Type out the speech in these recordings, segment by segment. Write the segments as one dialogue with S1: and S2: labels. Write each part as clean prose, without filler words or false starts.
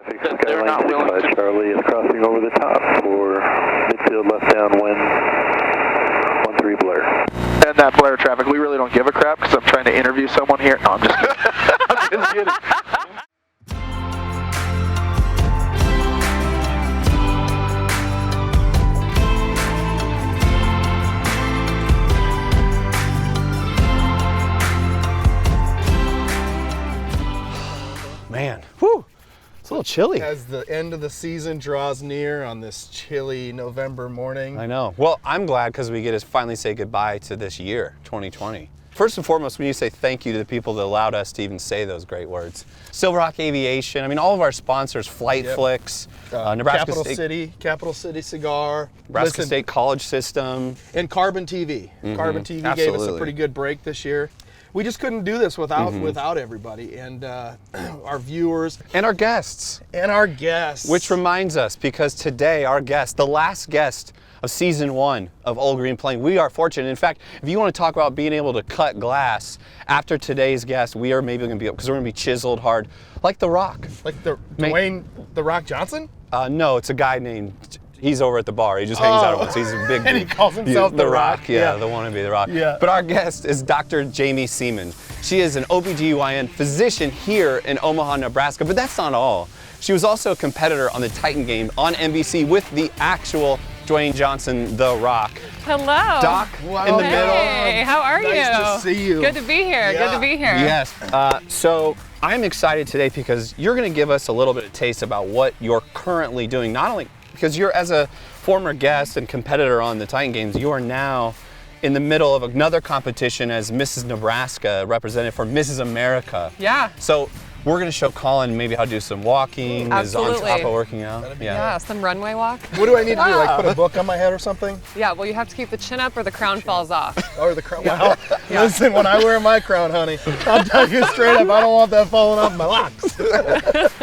S1: They're not willing to.
S2: Charlie is crossing over the top for midfield left downwind, 13 Blair.
S1: And that Blair traffic, we really don't give a crap because I'm trying to interview someone here. No, I'm just kidding. I'm just kidding.
S3: Man, whew, it's a little chilly.
S4: As the end of the season draws near on this chilly November morning.
S3: I know. Well, I'm glad because we get to finally say goodbye to this year, 2020. First and foremost, we need to say thank you to the people that allowed us to even say those great words. Silver Rock Aviation, I mean, all of our sponsors, Flight Flicks, Nebraska
S4: Capital City Cigar,
S3: Nebraska State College System.
S4: And Carbon TV. Carbon TV gave us a pretty good break this year. We just couldn't do this without everybody and our viewers.
S3: And our guests.
S4: Which
S3: reminds us, because today our guest, the last guest of season 1 of Old Green Plain, we are fortunate. In fact, if you want to talk about being able to cut glass, after today's guest, we are maybe going to be, because we're going to be chiseled hard, like The Rock.
S4: Like the Dwayne The Rock Johnson?
S3: No, it's a guy named... He's over at the bar. He just hangs out with us. He's a big...
S4: And he calls himself The Rock.
S3: Yeah, the wannabe The Rock.
S4: Yeah.
S3: But our guest is Dr. Jaime Seeman. She is an OBGYN physician here in Omaha, Nebraska. But that's not all. She was also a competitor on the Titan Games on NBC with the actual Dwayne Johnson, The Rock.
S5: Hello.
S3: Doc in the middle.
S5: Hey, how are you?
S4: Nice to see you.
S5: Good to be here.
S4: Yeah.
S5: Good to be here.
S3: Yes. So I'm excited today because you're going to give us a little bit of taste about what you're currently doing. Not only because you're, as a former guest and competitor on the Titan Games, you are now in the middle of another competition as Mrs. Nebraska, represented for Mrs. America.
S5: Yeah.
S3: So we're going to show Collin maybe how to do some walking, is on top of working out.
S5: Yeah, some runway walk.
S4: What do I need to do? Like put a book on my head or something?
S5: Yeah, well, you have to keep the chin up or the crown falls off.
S4: Or the crown. Well, listen, when I wear my crown, honey, I'll tell you straight up, I don't want that falling off my locks.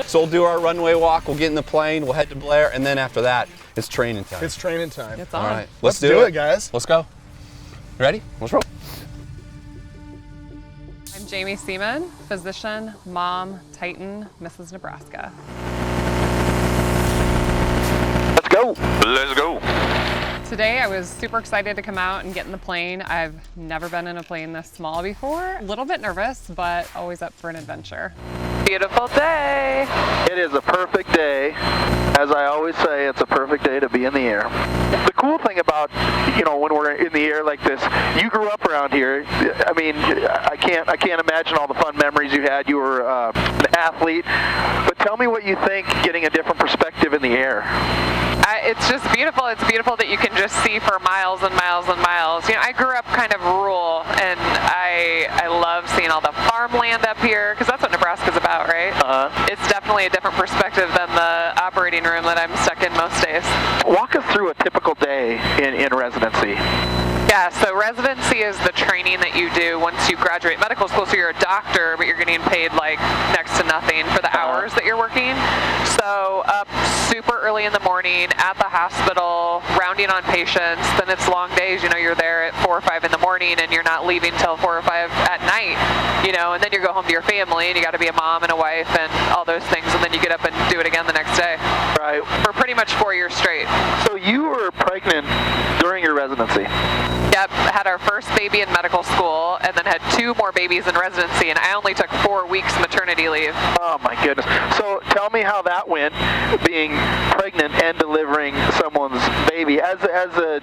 S3: So we'll do our runway walk, we'll get in the plane, we'll head to Blair, and then after that, it's training time.
S4: It's training time.
S5: It's on.
S3: All right,
S4: Let's do it, guys.
S3: Let's go. Ready? Let's roll.
S5: I'm Jaime Seeman, physician, mom, Titan, Mrs. Nebraska.
S1: Let's go. Let's go.
S5: Today I was super excited to come out and get in the plane. I've never been in a plane this small before. A little bit nervous, but always up for an adventure.
S1: Beautiful day. It is a perfect day. As I always say, it's a perfect day to be in the air. The cool thing about, when we're in the air like this, you grew up around here. I mean, I can't imagine all the fun memories you had. You were an athlete, but tell me what you think getting a different perspective in the air.
S5: It's just beautiful. It's beautiful that you can just see for miles and miles and miles. I grew up kind of rural, and I love seeing all the farmland up here, because that's what Nebraska's about, right? It's definitely a different perspective than the operating room that I'm stuck in most days.
S1: Walk us through a typical day in residency.
S5: Yeah, so residency is the training that you do once you graduate medical school. So you're a doctor, but you're getting paid like next to nothing for the hours that you're working. So up super early in the morning at the hospital, rounding on patients. Then it's long days. You're there at 4 or 5 in the morning, and you're not leaving till 4 or 5 at night. And then you go home to your family, and you got to be a mom and a wife and all those things. And then you get up and do it again the next day.
S1: Right.
S5: For pretty much 4 years straight.
S1: So you were pregnant during your residency.
S5: Yep, had our first baby in medical school, and then had 2 more babies in residency, and I only took 4 weeks maternity leave.
S1: Oh my goodness. So tell me how that went, being pregnant and delivering someone's baby as a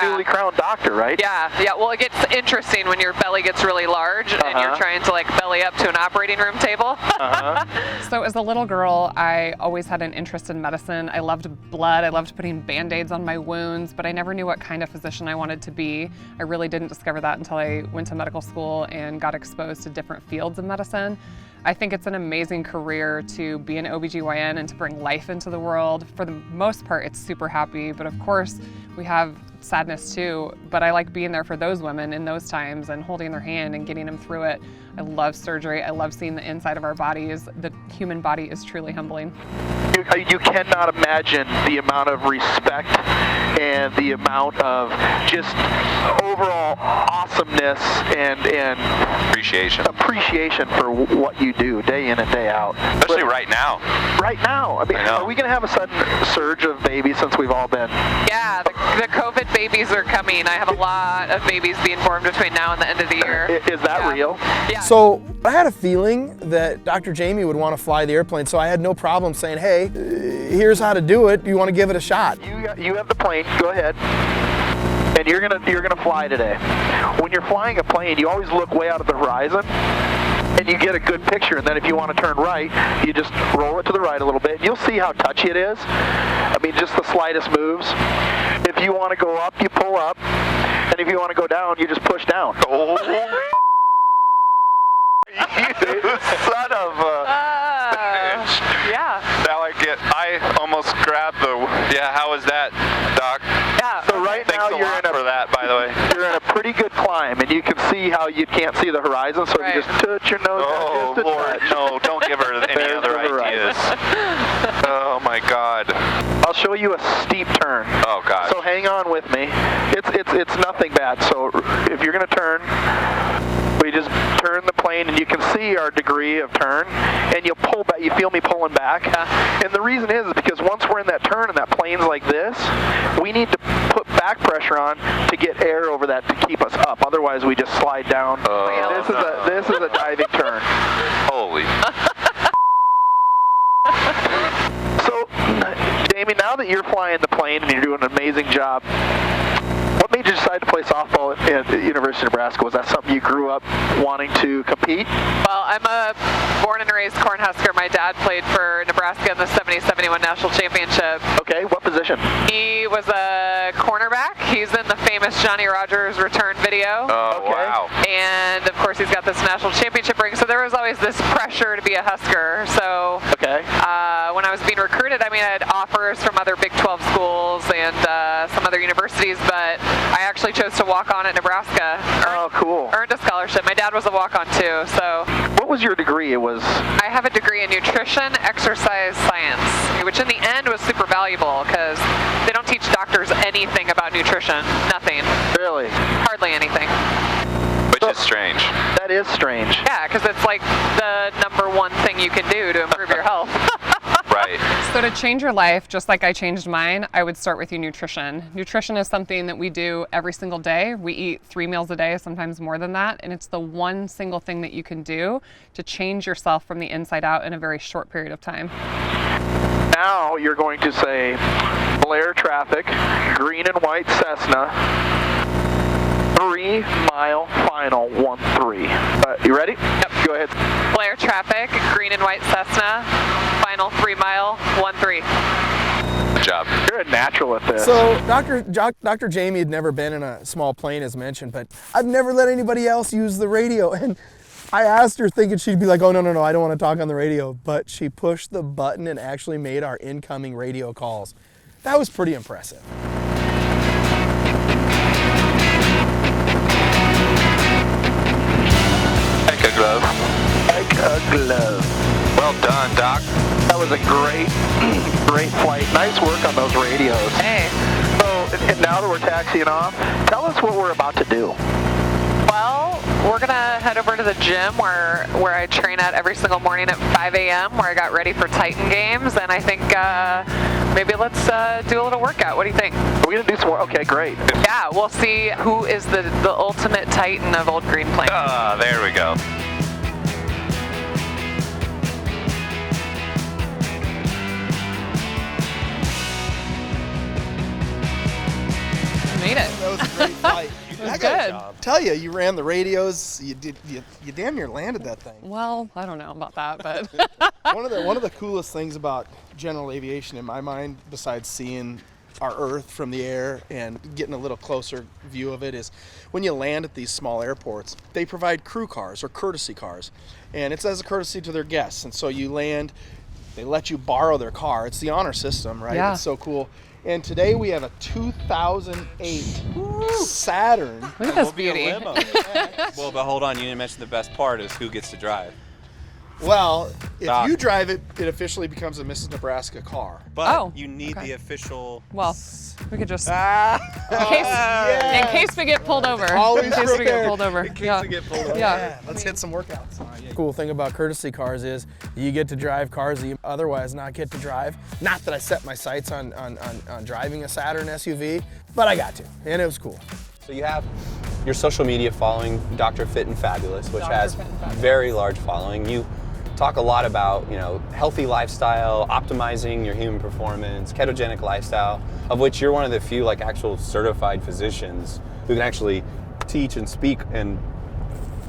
S1: newly crowned doctor, right?
S5: Yeah. Well, it gets interesting when your belly gets really large and you're trying to belly up to an operating room table. So as a little girl, I always had an interest in medicine. I loved blood. I loved putting Band-Aids on my wounds, but I never knew what kind of physician I wanted to be. I really didn't discover that until I went to medical school and got exposed to different fields of medicine. I think it's an amazing career to be an OBGYN and to bring life into the world. For the most part, it's super happy, but of course, we have sadness too, but I like being there for those women in those times and holding their hand and getting them through it. I love surgery. I love seeing the inside of our bodies. The human body is truly humbling.
S1: you cannot imagine the amount of respect and the amount of just overall awesomeness and appreciation for what you do day in and day out.
S6: Especially right now.
S1: Right now. I mean, are we going to have a sudden surge of babies since we've all been?
S5: Yeah, the COVID babies are coming. I have a lot of babies being born between now and the end of the year.
S1: Is that real?
S5: Yeah.
S4: So I had a feeling that Dr. Jaime would want to fly the airplane, so I had no problem saying, hey, here's how to do it. Do you want to give it a shot?
S1: You have the plane. Go ahead. And you're gonna fly today. When you're flying a plane, you always look way out at the horizon, and you get a good picture. And then if you want to turn right, you just roll it to the right a little bit. And you'll see how touchy it is. I mean, just the slightest moves. If you want to go up, you pull up, and if you want to go down, you just push down.
S6: Oh. You son of a bitch.
S5: Yeah.
S6: Now I almost grabbed the, how was that, Doc?
S5: Yeah.
S1: So right now
S6: Thanks a lot for that, by the way.
S1: You're in a pretty good climb, and you can see how you can't see the horizon, so
S5: Right.
S1: you just touch your nose.
S6: Oh,
S1: just a
S6: Lord,
S1: touch.
S6: no, don't give her any
S1: There's
S6: other
S1: the
S6: ideas. Oh, my God.
S1: I'll show you a steep turn.
S6: Oh, gosh.
S1: So hang on with me. It's nothing bad. So if you're going to turn, we just turn the plane, and you can see our degree of turn, and you'll pull back. You feel me pulling back? And the reason is because once we're in that turn and that plane's like this, we need to put back pressure on to get air over that to keep us up. Otherwise, we just slide down. And this is a diving turn.
S6: Holy.
S1: So, Jamie, now that you're flying the plane and you're doing an amazing job, what made you decide to play softball at the University of Nebraska? Was that something you grew up wanting to compete?
S5: Well, I'm a born and raised Cornhusker. My dad played for Nebraska in the 70-71 national championship.
S1: Okay, what position?
S5: He was a cornerback. He's in the famous Johnny Rogers return video.
S6: Oh,
S1: Okay.
S6: wow.
S5: And of course, he's got this national championship ring. So there was always this pressure to be a Husker. So
S1: Okay.
S5: when I was being recruited, I mean, I had offers from other Big 12 schools and some other universities, but I actually chose to walk on at Nebraska.
S1: Oh, cool.
S5: Earned a scholarship. My dad was a walk-on too. So
S1: What was your degree? It was...
S5: I have a degree in nutrition, exercise science, which in the end was super valuable because they don't teach doctors anything about nutrition. Nothing.
S1: Really?
S5: Hardly anything.
S6: Which is strange.
S1: That is strange.
S5: Yeah, because it's like the number one thing you can do to improve your health.
S6: Right.
S5: So to change your life, just like I changed mine, I would start with your nutrition. Nutrition is something that we do every single day. We eat 3 meals a day, sometimes more than that, and it's the one single thing that you can do to change yourself from the inside out in a very short period of time.
S1: Now you're going to say Blair traffic, green and white Cessna, 3-mile final 1-3. You ready?
S5: Yep.
S1: Go ahead.
S5: Blair traffic, green and white Cessna, final 3-mile 1-3.
S6: Good job.
S1: You're a natural at this.
S4: So Dr. Jaime had never been in a small plane as mentioned, but I've never let anybody else use the radio. And I asked her thinking she'd be like, oh, no, I don't want to talk on the radio. But she pushed the button and actually made our incoming radio calls. That was pretty impressive.
S6: Like a glove.
S1: Like a glove.
S6: Well done, Doc.
S1: That was a great flight. Nice work on those radios.
S5: Hey.
S1: So, and now that we're taxiing off, tell us what we're about to do.
S5: Well, we're gonna head over to the gym where I train at every single morning at 5 a.m. where I got ready for Titan Games, and I think maybe let's do a little workout. What do you think?
S1: We're gonna do some more. Okay, great.
S5: Yeah, we'll see who is the ultimate Titan of Old Green Plains.
S6: There we go.
S5: Made it.
S4: That was a great flight.
S5: It was good.
S4: Tell you ran the radios. You damn near landed that thing.
S5: Well, I don't know about that, but
S4: One of the coolest things about general aviation in my mind, besides seeing our Earth from the air and getting a little closer view of it, is when you land at these small airports, they provide crew cars or courtesy cars, and it's as a courtesy to their guests. And so you land, they let you borrow their car. It's the honor system, right?
S5: Yeah.
S4: It's so cool. And today we have a 2008 Saturn.
S5: look at this beauty.
S3: Well, but hold on, you didn't mention the best part is who gets to drive.
S4: Well, if
S3: Doc.
S4: you drive it, it officially becomes a Mrs. Nebraska car.
S3: But you need
S5: okay.
S3: the official.
S5: Well, we could just,
S3: Ah!
S5: in case we get pulled over.
S4: Always
S5: in case we get
S4: prepared.
S5: pulled over.
S3: In case we get pulled over.
S5: Yeah.
S4: Let's hit some workouts. Cool thing about courtesy cars is you get to drive cars that you otherwise not get to drive. Not that I set my sights on driving a Saturn SUV, but I got to, and it was cool.
S3: So you have your social media following, Dr. Fit and Fabulous, which
S5: Dr.
S3: has
S5: Fit and Fabulous.
S3: very large following. You talk a lot about, healthy lifestyle, optimizing your human performance, ketogenic lifestyle, of which you're one of the few like actual certified physicians who can actually teach and speak and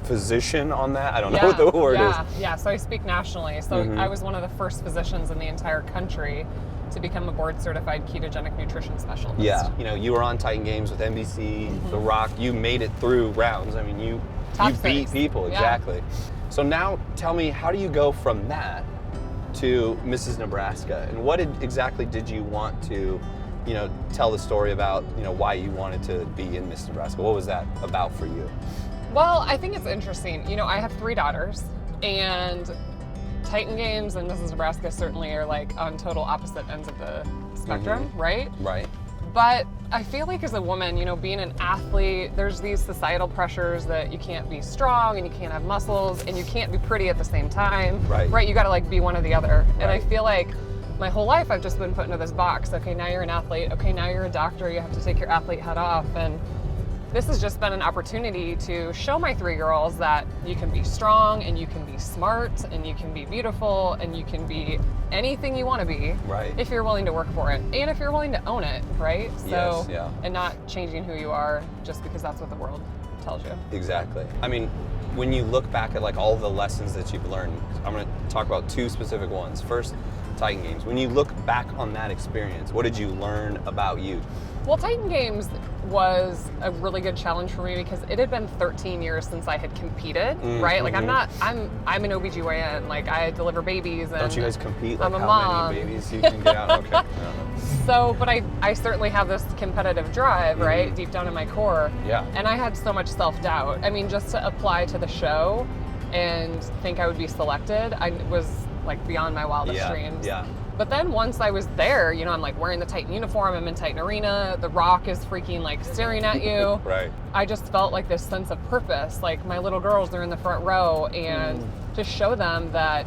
S3: physician on that. I don't know what the word is.
S5: Yeah, so I speak nationally. So I was one of the first physicians in the entire country to become a board certified ketogenic nutrition specialist.
S3: Yeah, you were on Titan Games with NBC, The Rock. You made it through rounds. I mean, you beat people, exactly. So now tell me, how do you go from that to Mrs. Nebraska? And what exactly did you want to, tell the story about, why you wanted to be in Miss Nebraska? What was that about for you?
S5: Well, I think it's interesting. I have 3 daughters, and Titan Games and Mrs. Nebraska certainly are like on total opposite ends of the spectrum, right?
S3: Right.
S5: But I feel like as a woman, being an athlete, there's these societal pressures that you can't be strong and you can't have muscles and you can't be pretty at the same time.
S3: Right.
S5: Right? You gotta like be one or the other.
S3: Right.
S5: And I feel like my whole life I've just been put into this box. Okay, now you're an athlete. Okay, now you're a doctor. You have to take your athlete hat off. And this has just been an opportunity to show my 3 girls that you can be strong and you can be smart and you can be beautiful and you can be anything you want to be,
S3: Right.
S5: if you're willing to work for it and if you're willing to own it, right?
S3: Yes, yeah.
S5: And not changing who you are just because that's what the world tells you.
S3: Exactly. I mean, when you look back at like all the lessons that you've learned, I'm going to talk about 2 specific ones. First, Titan Games. When you look back on that experience, what did you learn about you?
S5: Well, Titan Games was a really good challenge for me because it had been 13 years since I had competed, right? Like I'm an OBGYN, like I deliver babies and
S3: Don't you guys compete? Like
S5: I'm a
S3: how
S5: mom.
S3: many babies you can get out? Okay. No.
S5: So, but I certainly have this competitive drive, right? Deep down in my core.
S3: Yeah.
S5: And I had so much self-doubt. I mean, just to apply to the show and think I would be selected, I was like beyond my wildest dreams.
S3: Yeah.
S5: But then once I was there, I'm like wearing the Titan uniform, I'm in Titan Arena, The Rock is freaking like staring at you.
S3: Right.
S5: I just felt like this sense of purpose, like my little girls, they're in the front row, and just show them that,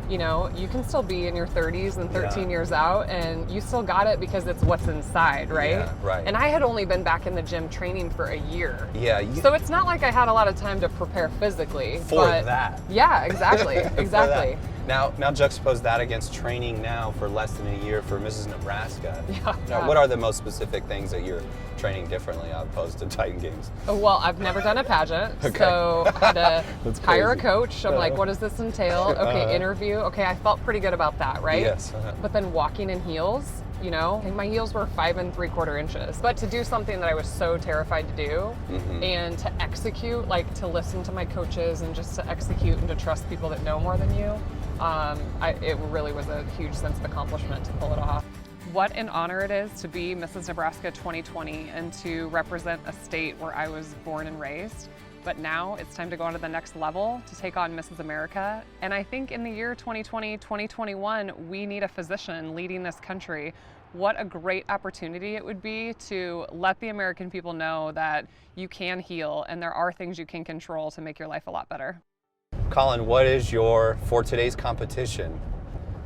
S5: you can still be in your 30s and 13 years out, and you still got it because it's what's inside, right?
S3: Yeah, right.
S5: And I had only been back in the gym training for a year.
S3: Yeah.
S5: So it's not like I had a lot of time to prepare physically.
S3: For
S5: but
S3: that.
S5: Yeah, exactly,
S3: For
S5: exactly.
S3: that. Now juxtapose that against training now for less than a year for Mrs. Nebraska. Now, what are the most specific things that you're training differently opposed to Titan Games?
S5: Well, I've never done a pageant,
S3: Okay.
S5: so I had to
S3: That's
S5: hire a
S3: crazy.
S5: coach. I'm like, what does this entail? Okay, interview. Okay, I felt pretty good about that, right?
S3: Yes.
S5: But then walking in heels, and my heels were 5 3/4 inches. But to do something that I was so terrified to do and to execute, like to listen to my coaches and just to execute and to trust people that know more than you, it really was a huge sense of accomplishment to pull it off. What an honor it is to be Mrs. Nebraska 2020 and to represent a state where I was born and raised. But now it's time to go on to the next level to take on Mrs. America. And I think in the year 2020, 2021, we need a physician leading this country. What a great opportunity it would be to let the American people know that you can heal and there are things you can control to make your life a lot better.
S3: Collin, what is for today's competition,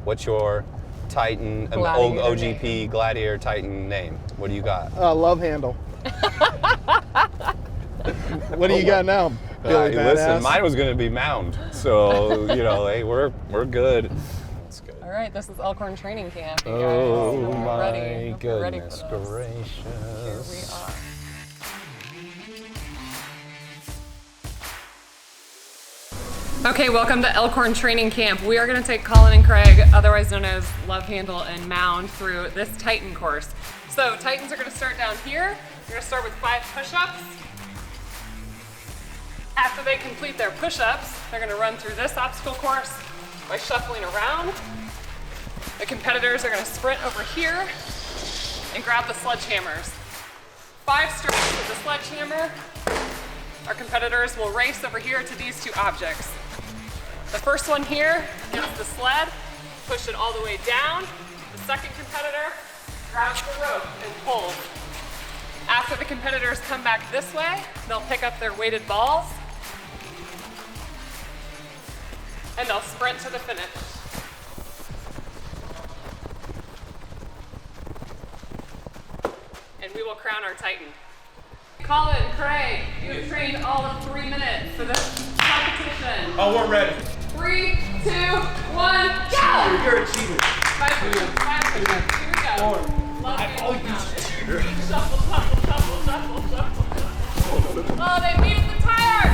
S3: what's your Titan,
S5: Gladiator
S3: OGP
S5: name.
S3: Gladiator Titan name? What do you got?
S4: Love handle. What do you got now, Billy
S3: Listen,
S4: Badass?
S3: mine was going to be Mound, so hey, we're good. That's good.
S5: All right, this is Elkhorn Training Camp. You guys.
S3: Oh
S5: We're
S3: my
S5: ready. We're ready for
S3: goodness
S5: this.
S3: gracious!
S5: Here we are. Okay, welcome to Elkhorn Training Camp. We are going to take Collin and Craig, otherwise known as Love Handle and Mound, through this Titan course. So Titans are going to start down here. You're going to start with 5 push-ups. After they complete their push-ups, they're going to run through this obstacle course by shuffling around. The competitors are going to sprint over here and grab the sledgehammers. 5 strokes with the sledgehammer. Our competitors will race over here to these 2 objects. The first one here gets the sled, push it all the way down. The second competitor grabs the rope and pulls. After the competitors come back this way, they'll pick up their weighted balls and they'll sprint to the finish. And we will crown our Titan. Collin, Craig, you have trained all of 3 minutes for this competition.
S7: Oh, we're ready.
S5: 3, 2, 1, go!
S7: You're a cheater.
S5: 5 push-ups. Here we go.
S7: 4.
S5: Love
S7: I always use a cheater.
S5: Shuffle, shuffle, shuffle, shuffle, shuffle. Oh, they beat the tire!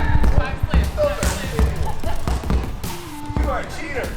S7: You are a cheater.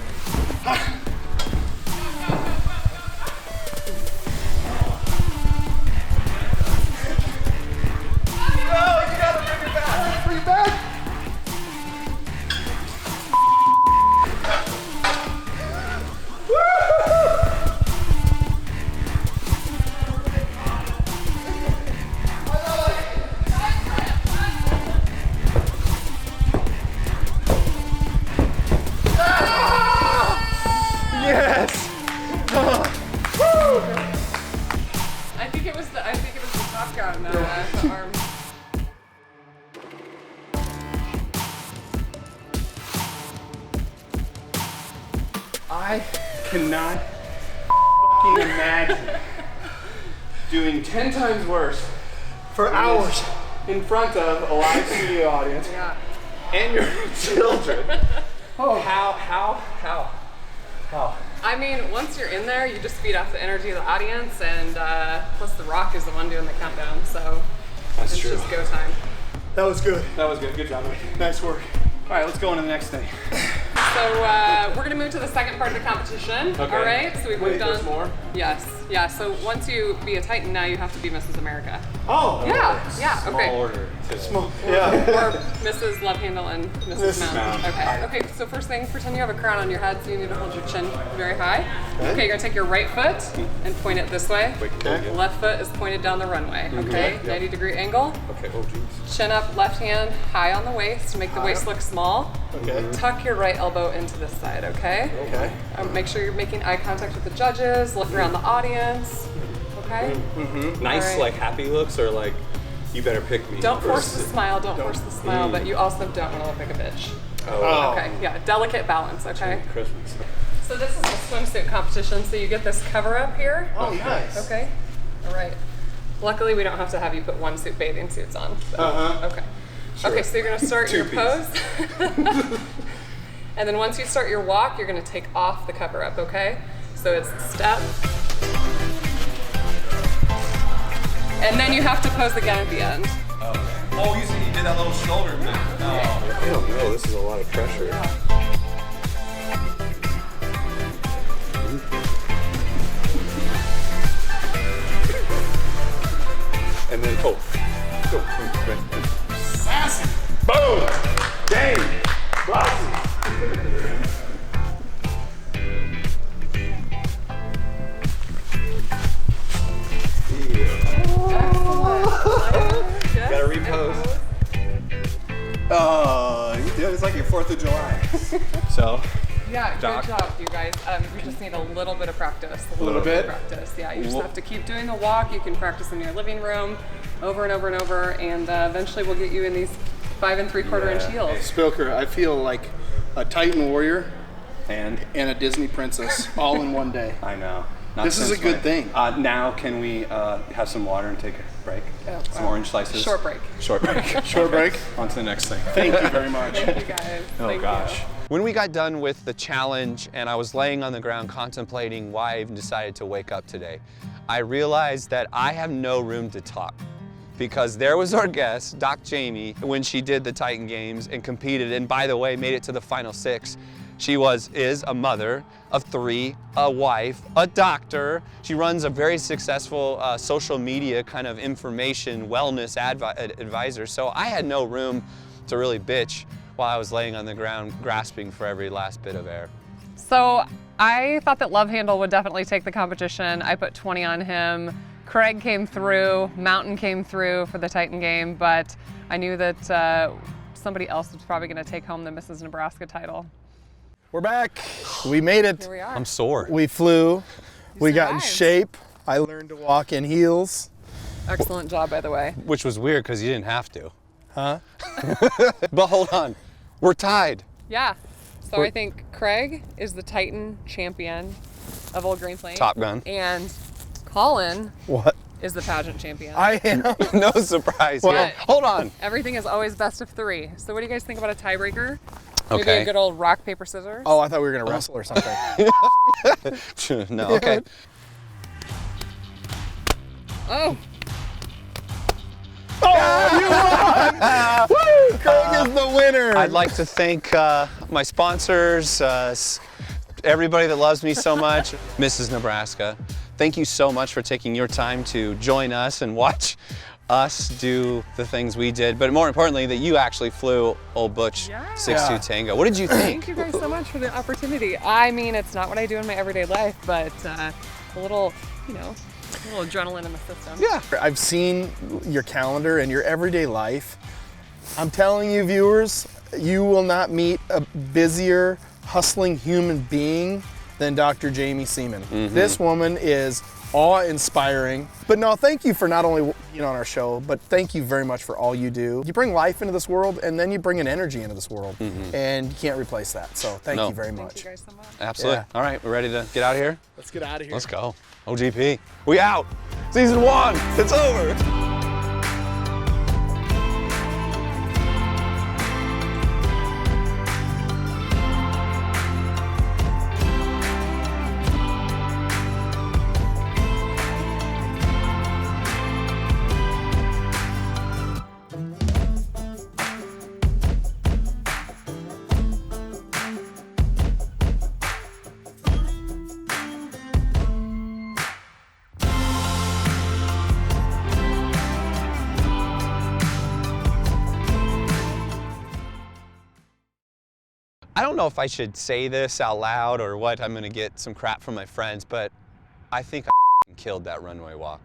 S5: The arm.
S3: I cannot fucking imagine doing 10 times worse
S4: For hours.
S3: in front of a live studio audience
S5: Yeah.
S3: and your children. Oh, how?
S5: I mean, once you're in there, you just feed off the energy of the audience, and plus The Rock is the one doing the countdown, so
S3: That's
S5: it's
S3: true.
S5: just go time.
S4: That was good.
S3: That was good. Good job, Mike.
S4: Nice work.
S3: All right, let's go on to the next thing.
S5: So we're gonna move to the second part of the competition.
S3: Okay.
S5: All right. So we've moved on.
S3: There's more?
S5: Yes. Yeah. So once you be a Titan, now you have to be Mrs. America.
S4: Oh.
S5: Yeah. Yeah.
S3: Small
S5: Okay.
S3: order.
S4: Small. Yeah.
S5: Or Mrs. Love Handle and Mrs. Mount.
S3: Mount.
S5: Okay. Okay. So first thing, pretend you have a crown on your head, so you need to hold your chin very high. Okay. You're gonna take your right foot and point it this way.
S3: Okay.
S5: Left foot is pointed down the runway. Okay. 90-degree angle.
S3: Okay, oh geez.
S5: Chin up, left hand high on the waist to make the waist look small.
S4: Okay.
S5: Tuck your right elbow into this side, okay?
S4: Okay.
S5: Make sure you're making eye contact with the judges, look around the audience, okay?
S3: Nice,
S5: All right.
S3: like happy looks, or like you better pick me.
S5: Don't force the smile, don't force the smile, but you also don't want to look like a bitch.
S3: Oh,
S5: Okay, yeah, delicate balance, okay?
S3: Christmas.
S5: So this is a swimsuit competition, so you get this cover up here.
S4: Oh, nice.
S5: Okay, all right. Luckily, we don't have to have you put one suit bathing suits on. So. Okay. Okay, so you're gonna start your pose. And then once you start your walk, you're gonna take off the cover up, okay? So it's step. And then you have to pose again at the end.
S7: Oh, you said you did that little shoulder thing. Oh.
S3: I don't know, this is a lot of pressure. And then, go.
S7: Sassy.
S3: Boom! Game! Bossy! Gotta repose. Oh, you did. It's like your 4th of July. So,
S5: Yeah,
S3: Doc.
S5: good job, you guys. You just need a little bit of practice. A
S3: little bit?
S5: of practice, yeah. You just have to keep doing the walk. You can practice in your living room over and over and over, and eventually we'll get you in these 5 3/4 inch heels.
S4: Spilker, I feel like a Titan warrior
S3: and
S4: and a Disney princess all in one day.
S3: I know. Not
S4: This is
S3: since
S4: a good
S3: my-
S4: thing.
S3: Now, can we have some water and take a break? Some orange slices.
S5: Short break.
S3: Short break.
S4: Short break.
S3: On to the next thing.
S4: Thank you very much.
S5: Thank you guys.
S3: Oh
S5: Thank
S3: gosh.
S5: you.
S3: When we got done with the challenge and I was laying on the ground contemplating why I even decided to wake up today, I realized that I have no room to talk. Because there was our guest, Doc Jaime, when she did the Titan Games and competed, and by the way, made it to the final 6. She is a mother of 3, a wife, a doctor. She runs a very successful social media kind of information wellness advisor. So I had no room to really bitch while I was laying on the ground grasping for every last bit of air.
S5: So I thought that Love Handle would definitely take the competition. I put 20 on him. Craig came through, Mountain came through for the Titan game, but I knew that somebody else was probably gonna take home the Mrs. Nebraska title.
S4: We're back. We made it.
S5: Here we are.
S3: I'm sore.
S4: We flew. We got in
S5: survived.
S4: shape. I learned to walk in heels.
S5: Excellent job, by the way.
S3: Which was weird because you didn't have to.
S4: Huh?
S3: But hold on, we're tied.
S5: Yeah. So I think Craig is the Titan champion of Old Green Plains.
S3: Top Gun.
S5: And Collin
S4: What?
S5: is the pageant champion.
S4: I am.
S3: No surprise
S4: Well,
S3: here. Hold on.
S5: Everything is always best of 3. So what do you guys think about a tiebreaker? Maybe
S3: Okay.
S5: a good old rock, paper, scissors?
S4: Oh, I thought we were gonna wrestle or something.
S3: No, okay.
S5: Oh,
S4: Woo! Craig is the winner.
S3: I'd like to thank my sponsors, everybody that loves me so much. Mrs. Nebraska, thank you so much for taking your time to join us and watch us do the things we did, but more importantly, that you actually flew Old Butch
S5: Yeah.
S3: 6'2" Tango. What did you think?
S5: thank you guys so much for the opportunity. I mean, it's not what I do in my everyday life, but a little, you know, a little adrenaline in the system.
S3: Yeah.
S4: I've seen your calendar and your everyday life. I'm telling you, viewers, you will not meet a busier, hustling human being than Dr. Jaime Seeman. This woman is awe-inspiring. But no, thank you for not only being on our show, but thank you very much for all you do. You bring life into this world, and then you bring an energy into this world, and you can't replace that. So thank you very much.
S5: Thank you guys so much.
S3: Absolutely.
S4: Yeah.
S3: All right, we're ready to get out of here?
S4: Let's get out of here.
S3: Let's go. OGP, we out. Season 1, it's over. I don't know if I should say this out loud or what. I'm gonna get some crap from my friends, but I think I killed that runway walk.